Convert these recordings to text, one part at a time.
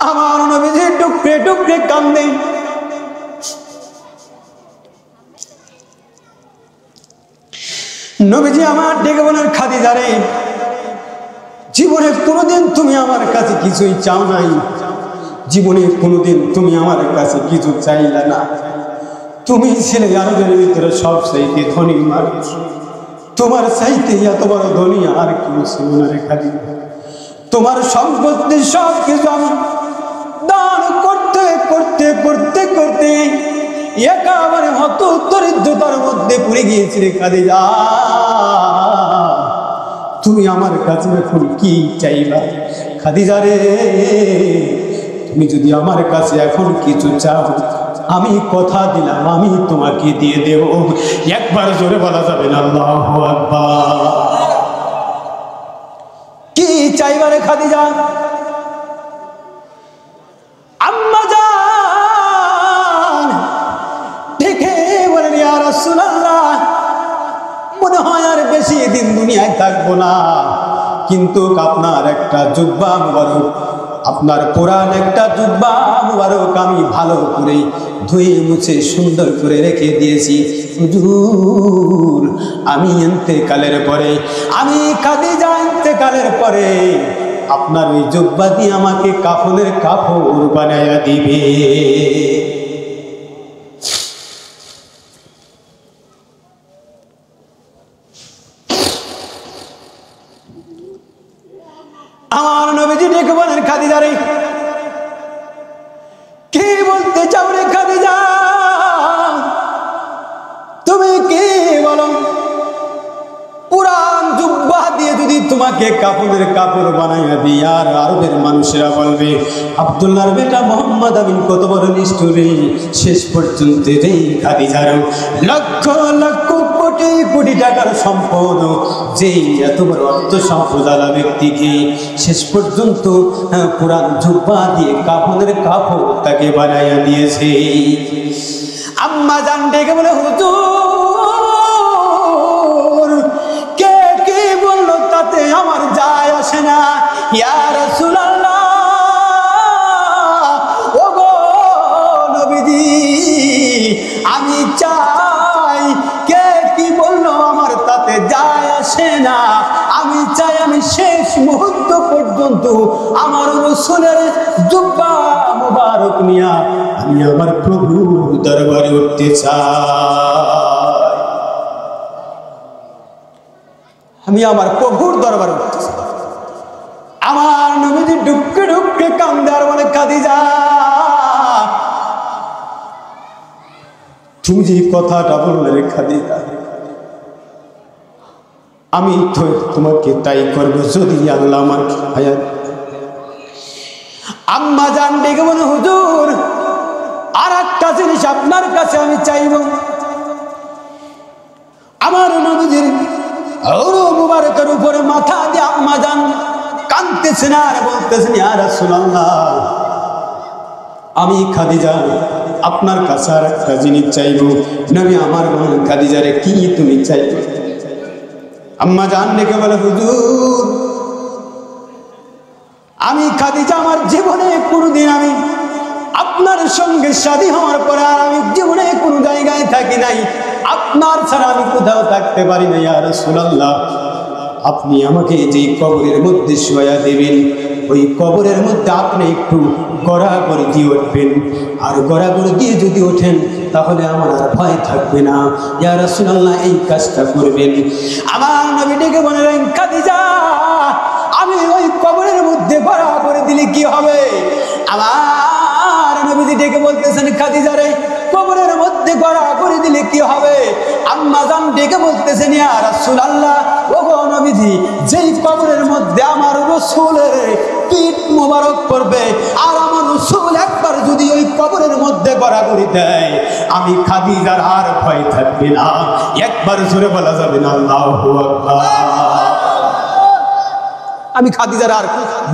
আমার নবীজি টুকরে টুকরে কান্দে। নবীজি আমার ডেকে বলেন, খাদিজা রে, জীবনে কোনোদিন তুমি আমার কাছে কিছুই চাও নাই, জীবনে কোনোদিন তুমি আমার কাছে কিছু চাইলে না। তুমি ছিলে আরবের ভিতরে সবচাইতে ধনী মানুষ, তোমার চাইতে এত বড় ধনী আর কেউ ছিল না রে খাদিজা। তোমার সম্পত্তি সব কিছু আমি দান করতে করতে করতে করতে একেবারে হত দরিদ্রতার মধ্যে পড়ে গিয়েছি রে খাদিজা। তুমি আমার কাছে এখন কি চাইবা খাদিজা রে? তুমি যদি আমার কাছে এখন কিছু চাও, আমি কথা দিলাম আমি তোমাকে দিয়ে দেব। একবার জোরে বলা যাবে না আল্লাহু আকবার? কি চাইবা রে খাদিজা? আম্মা জান দেখে বলেন, ইয়া রাসূলুল্লাহ, মনে হয় আর বেশি দিন দুনিয়ায় থাকবো না, কিন্তু আপনার একটা জুব্বা মুবারক, আপনার পুরান একটা জুব্বা মুবারক আমি ভালো করে ধুয়ে মুছে সুন্দর করে রেখে দিয়েছি। হুজুর, আমি ইন্তেকালের পরে, আমি খাদিজা ইন্তেকালের পরে আপনার ওই জুব্বা দিয়ে আমাকে কাফনের কাপড় বানায়া দিবে। আমার নবীজি ডেকে বলেন, খাদিজা রে, কি বলতে চাও রে খাদিজা? তুমি কি বলো? পুরান জুব্বা দিয়ে যদি তোমাকে কাপড়ের কাপড় বানাইয়া দিই, আর আরবের মানুষেরা বলবে আব্দুল্লাহর বেটা মোহাম্মদ আমিন কত বড় নিষ্ঠুরী। শেষ পর্যন্ত এই খাদিজার লক্ষ লক্ষ কোটি কোটি টাকার সম্পদ, যেই এত বড় অর্থ সম্পদালা ব্যক্তিকে শেষ পর্যন্ত পুরান জুব্বা দিয়ে কাপড়ের কাপড় তাকে বানাইয়া দিয়েছে। আম্মা জান ডেকে বলে, হুজুর, কে কি বললো তাতে আমার যায় আসে না। ইয়া রাসূলুল্লাহ, ওগো নবীজি, আমি চাই, কে কি বললো আমার তাতে যায় আসে না। আমি চাই আমি শেষ মুহূর্ত পর্যন্ত আমার রাসূলের জুব্বা মুবারক নিয়া আমি আমার প্রভুর দরবারে উঠতে চাই। আমি আমার প্রভুর দরবারে উঠতে চাই। আমার নবীজি ডুবকে ডুবকে কান্দে আর বলে, খাদিজা, তুমি যে কথাটা বললে রে খাদিজা, আমি তো তোমাকে তাই করবো যদি আল্লাহ আমার হায়াত। আম্মা জান ডেকে বলে, হুজুর, আর একটা জিনিস আপনার কাছে আমি চাইব। আমার নবীজির মুবারকের উপরে মাথা দিয়ে আম্মা জান কাঁদতেছেন আর বলতেছেন, ইয়া রাসূলুল্লাহ, আমি খাদিজা আপনার কাছে আর একটা জিনিস চাইব। নবী আমার বলেন, খাদিজা রে, কি তুমি চাইবে? আম্মা জান ডেকে বলে, হুজুর, আমি খাদিজা আমার জীবনে কোনোদিন আমি আপনার সঙ্গে শাদী হওয়ার পরে আর আমি জীবনে কোনো জায়গায় থাকি নাই, আপনার ছাড়া আমি কোথাও থাকতে পারি না। ইয়া রাসূলুল্লাহ, আপনি আমাকে যে কবরের মধ্যে শোয়া দেবেন, ওই কবরের মধ্যে আপনি একটু গড়াগড়ি দিয়ে উঠবেন, আর গড়াগড়ি দিয়ে যদি ওঠেন তাহলে আমার আর ভয় থাকবে না। ইয়া রাসূলুল্লাহ, এই কাজটা করবেন। আমার নবী ডেকে বললেন, খাদিজা, আমি ওই কবরের মধ্যে গড়াগড়ি দিলে কি হবে? আমার নবীজি ডেকে বলতেছেন, খাদিজা রে, কবরের মধ্যে গড়াগড়ি দিলে কি হবে? আম্মা জান ডেকে বলতেছেন, ইয়া রাসূলুল্লাহ, ওগো নবীজি, যেই কবরের মধ্যে আমার রাসূলের পিঠ মোবারক পড়বে, আর আমার রাসূল একবার যদি ওই কবরের মধ্যে গড়াগড়ি দেয়, আমি খাদিজার আর ভয় থাকবে না। একবার জোরে বলা যাবে না আল্লাহু আকবার? আমি খাদিজার আর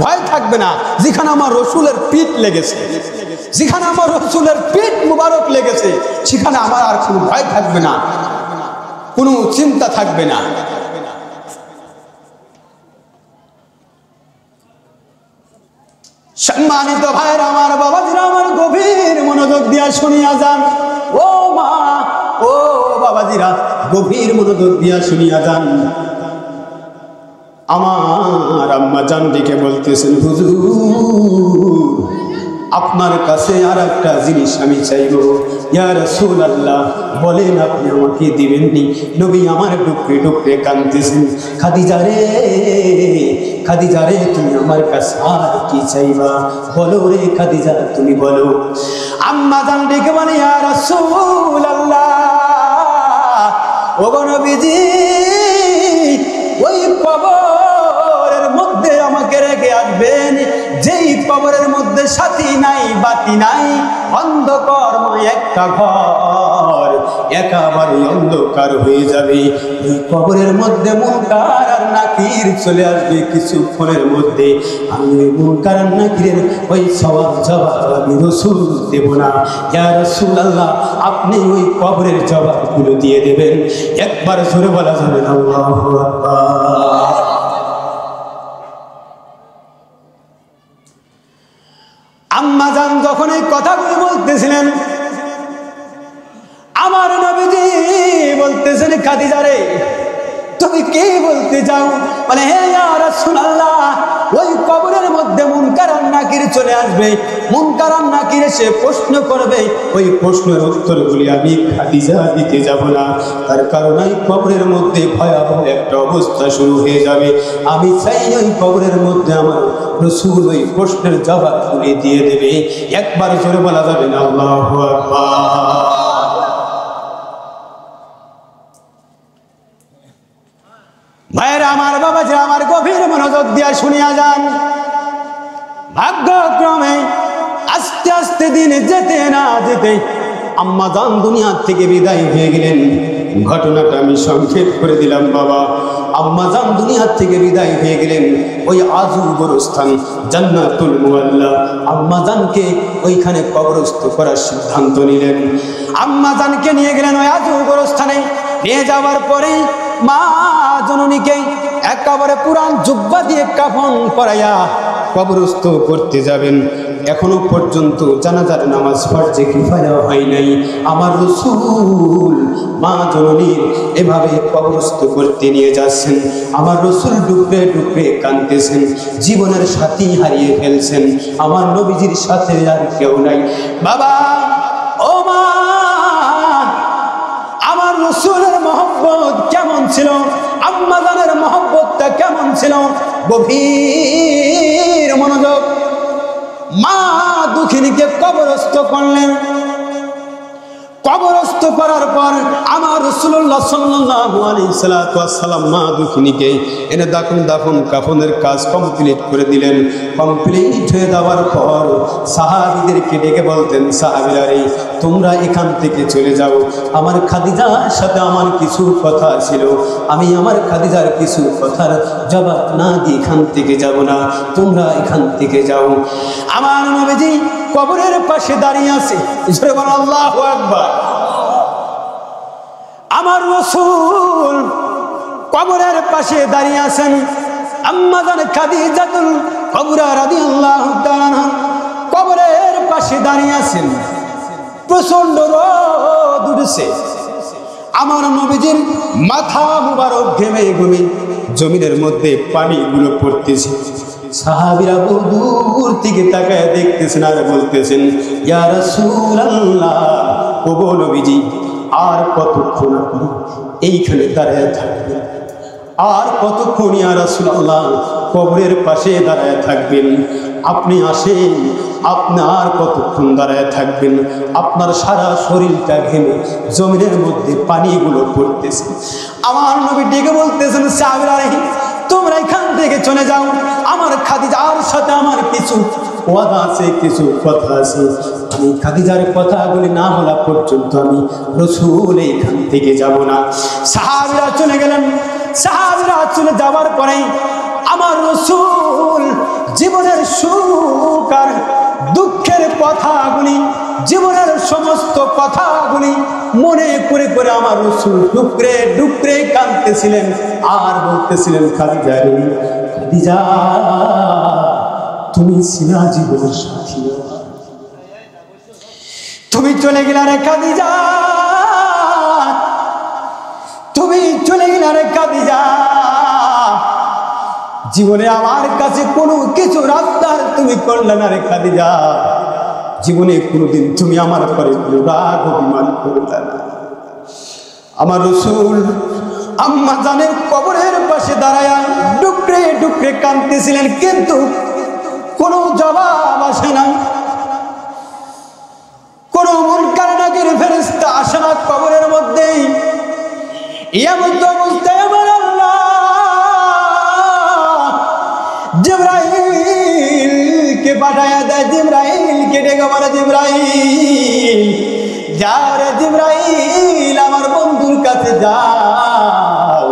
ভয় থাকবে না। যেখানে আমার রাসূলের পিঠ লেগেছে, যেখানে আমার রাসূলের পিঠ মুবারক লেগেছে, সেখানে আমার আর কোনো ভয় থাকবে না, কোনো চিন্তা থাকবে না। সম্মানিত ভাইরা আমার, বাবাজিরা আমার, গভীর মনোযোগ দিয়া শুনিয়া যান। ও মা, ও বাবাজিরা, গভীর মনোযোগ দিয়া শুনিয়া যান। আমার আম্মা জান ডেকে বলতেছেন, হুজুর আপনার কাছে আর একটা জিনিস আমি চাইব। ইয়া রাসূলুল্লাহ, বলেন আপনি আমাকে দিবেননি? নবী আমার ডুকরে ডুকরে কাঁদতেছেন, খাদিজা রে, খাদিজা রে, তুমি আমার কাছে আর কি চাইবা? বলো রে খাদিজা, তুমি বলো। আম্মা জান ডেকে বলে, ইয়া রাসূলুল্লাহ, ও নবীজি, ওই কবরের মধ্যে আমাকে রেখে আসবেন, যেই কবরের মধ্যে সাথী নাই, বাতি নাই, অন্ধকারময় একটা ঘর, একেবারে অন্ধকার হয়ে যাবে। ওই কবরের মধ্যে মুনকার আর নাকির চলে আসবে কিছুক্ষণের মধ্যে। আমি ওই মুনকার আর নাকিরের ওই সওয়াল জবাব আমি রাসূল দেব না। ইয়া রাসূলুল্লাহ, আপনি ওই কবরের জবাবগুলো দিয়ে দেবেন। একবার জোরে বলা যাবে না আল্লাহু আকবার। আম্মা জান যখন এই কথাগুলো বলতেছিলেন, আমার নবীজি বলতেছেন, খাদিজা রে, তুমি কি বলতে চাও? বলে, হে ইয়া রাসূলুল্লাহ, ওই কবরের মধ্যে মুনকার আর নাকির চলে আসবে। মুনকার আর নাকির এসে প্রশ্ন করবে, ওই প্রশ্নের উত্তরগুলি আমি খাদিজা দিতে যাব না। তার কারণ এই কবরের মধ্যে ভয়াবহ একটা অবস্থা শুরু হয়ে যাবে। আমি চাই ওই কবরের মধ্যে আমার রাসূল ওই প্রশ্নের জবাবগুলি দিয়ে দেবে। একবার জোরে বলা যাবে না আল্লাহু আকবার। ভাইরা আমার, বাবাজি আমার, গভীর মনোযোগ দিয়া শুনিয়া যান। ভাগ্যক্রমে আস্তে আস্তে দিন যেতে না যেতে আম্মা জান দুনিয়া থেকে বিদায় হয়ে গেলেন। ঘটনাটা আমি সংক্ষেপ করে দিলাম বাবা। আম্মা জান দুনিয়া থেকে বিদায় হয়ে গেলেন। ওই আজু গোরস্থান জান্নাতুল মুআল্লা, আম্মা জানকে ওইখানে কবরস্থ করার সিদ্ধান্ত নিলেন। আম্মা জানকে নিয়ে গেলেন ওই আজু গোরস্থানে। নিয়ে যাওয়ার পরে মা জননীকে একেবারে পুরান জুব্বা দিয়ে কাফন পরাইয়া কবরস্থ করতে যাবেন। এখনো পর্যন্ত জানাজার নামাজ ফরজে কিফায়া হয় নাই। আমার রাসূল মা জননীর এভাবে কবরস্থ করতে নিয়ে যাচ্ছেন। আমার রাসূল ডুকরে ডুকরে কাঁদতেছেন, জীবনের সাথী হারিয়ে ফেলছেন। আমার নবীজির সাথে আর কেউ নাই। বাবা, ও মা, আমার রাসূলের মহব্বত কেমন ছিল, আম্মা জানের মহব্বতটা কেমন ছিল? গভীর মনোযোগ। মা দুঃখিনীকে কবরস্থ করলেন। কবরস্থ করার পর আমার রাসূলুল্লাহ সাল্লাল্লাহু আলাইহি সাল্লাম মা দুঃখিনীকে এনে দাফন কাফনের কাজ কমপ্লিট করে দিলেন। কমপ্লিট হয়ে যাওয়ার পর সাহাবীদেরকে ডেকে বলতেন, সাহাবীরা রে, তোমরা এখান থেকে চলে যাও। আমার খাদিজার সাথে আমার কিছু কথা ছিল, আমি আমার খাদিজার কিছু কথার জবাব না দিয়ে এখান থেকে যাব না, তোমরা এখান থেকে যাও। আমার নবীজি কবরের পাশে দাঁড়িয়ে আছে। আল্লাহু আকবার। আমার রাসূল কবরের পাশে দাঁড়িয়ে আছেন। আম্মা জান খাদিজাতুল কুবরা রাদিয়াল্লাহু তাআলা কবরের পাশে দাঁড়িয়ে আছেন। প্রচন্ড রোদ উঠেছে। আমার নবীজির মাথা মুবারক ঘেমে ঘেমে জমিনের মধ্যে পানিগুলো পড়তেছে। সাহাবীরা দূর থেকে তাকায় দেখতেছেন আর বলতেছেন, ইয়া রাসূলুল্লাহ, ও নবীজি, আর কতক্ষণ আপনি এইখানে দাঁড়ায় থাকবেন? আর কতক্ষণ ইয়া রাসূলুল্লাহ কবরের পাশে দাঁড়ায় থাকবেন? আপনি আসেন, আপনি আর কতক্ষণ দাঁড়ায় থাকবেন? আপনার সারা শরীরটা ঘেমে জমিনের মধ্যে পানিগুলো পড়তেছে। আমার নবী ডেকে বলতেছেন, সাহাবীরা রে, তোমরা এখান থেকে চলে যাও। আমার খাদিজার সাথে আমার কিছু ওয়াদা আছে, কিছু কথা আছে। আমি খাদিজার কথাগুলি না বলা পর্যন্ত আমি রাসূল এখান থেকে যাব না। সাহাবীরা চলে গেলেন। সাহাবীরা চলে যাওয়ার পরে আমার রাসূল জীবনের সুখ আর দুঃখের কথাগুলি, জীবনের সমস্ত কথাগুলি মনে করে করে আমার রাসূল ডুকরে ডুকরে কাঁদতেছিলেন আর বলতেছিলেন, খাদিজা রে, খাদিজা, ও তুমি ছিলা জীবনের সাথী, তুমি চলে গেলা রে খাদিজা, তুমি চলে গেলা রে খাদিজা। জীবনে আমার কাছে কোনো কিছু রাস্তার তুমি করলে না রে খাদিজা। জীবনে কোনোদিন তুমি আমার পরে রাগ অভিমান করলে না। আমার রাসূল আম্মা জানের কবরের পাশে দাঁড়ায়া ডুকরে ডুকরে কাঁদতেছিলেন, কিন্তু কোনো জবাব আসে না, কোনো মুনকার নাকির ফেরেশতা আসে না কবরের মধ্যে। এমন তো অবস্থায় আমার আল্লাহ জিবরাইলকে পাঠায়া দেয়, জিবরাইলকে ডেকে বলে, জিবরাইল যাও রে জিবরাইল, আমার বন্ধুর কাছে যাও,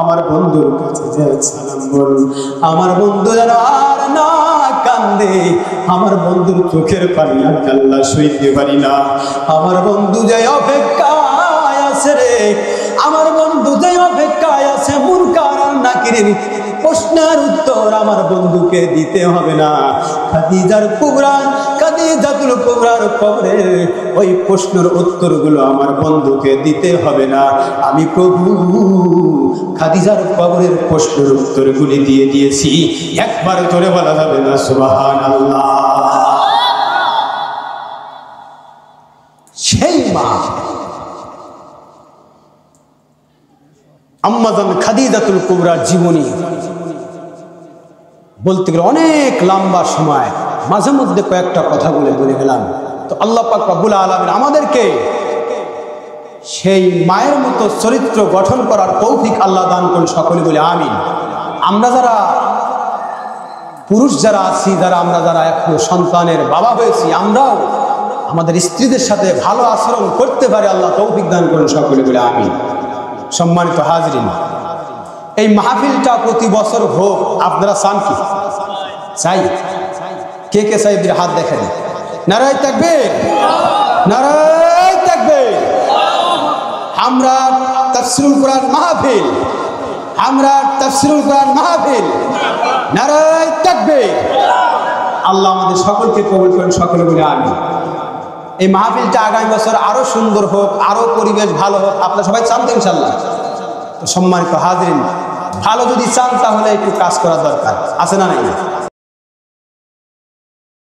আমার বন্ধুর কাছে যাও, সালাম বল, আমার বন্ধু যেন আর না কান্দে। আমার বন্ধুর চোখের পানি আমি আল্লাহ সইতে পারি না। আমার বন্ধু যে অপেক্ষায় আছে রে, আমার বন্ধু যে অপেক্ষায় আছে, মুনকার আর নাকিরের প্রশ্নের উত্তর আমার বন্ধুকে দিতে হবে না। খাদিজার কুবরা, খাদিজাতুল কুবরার কবরের ওই প্রশ্নের উত্তরগুলো আমার বন্ধুকে দিতে হবে না। আমি প্রভু খাদিজার কবরের প্রশ্নের উত্তরগুলি দিয়ে দিয়েছি। একবার ধরে বলা যাবে না সুবহানাল্লাহ। সেই মা আম্মা জান খাদিজাতুল কুবরার জীবনী বলতে গেলে অনেক লম্বা সময়, মাঝে মধ্যে কয়েকটা কথা বলে গেলাম। তো আল্লাহ পাক রব্বুল আলামিন আমাদেরকে সেই মায়ের মতো চরিত্র গঠন করার তৌফিক আল্লাহ দান করুন, সকলে বলে আমিন। আমরা যারা পুরুষ যারা আছি, আমরা যারা এখন সন্তানের বাবা হয়েছি, আমরাও আমাদের স্ত্রীদের সাথে ভালো আচরণ করতে পারি, আল্লাহ তৌফিক দান করুন, সকলে বলে আমিন। সম্মানিত হাজরিন, এই মাহফিলটা প্রতি বছর হোক, আপনারা চান কি? চাই। কে কে চাই? হাত দেখেন। নারায়ে তাকবীর, নারায়ে তাকবীর। আমরা তাফসীরুল কোরআন মাহফিল, আমরা তাফসীরুল কোরআন মাহফিল, নারায়ে তাকবীর। আল্লাহ আমাদের সকলকে কবুল করেন, সকলে বলে আমিন। এই মাহফিলটা আগামী বছর আরো সুন্দর হোক, আরো পরিবেশ ভালো হোক, আপনারা সবাই চান তো ইনশাআল্লাহ? তো সম্মানিত হাজরিন, ভালো যদি চান তাহলে একটু কাজ করা দরকার আছে না নাই?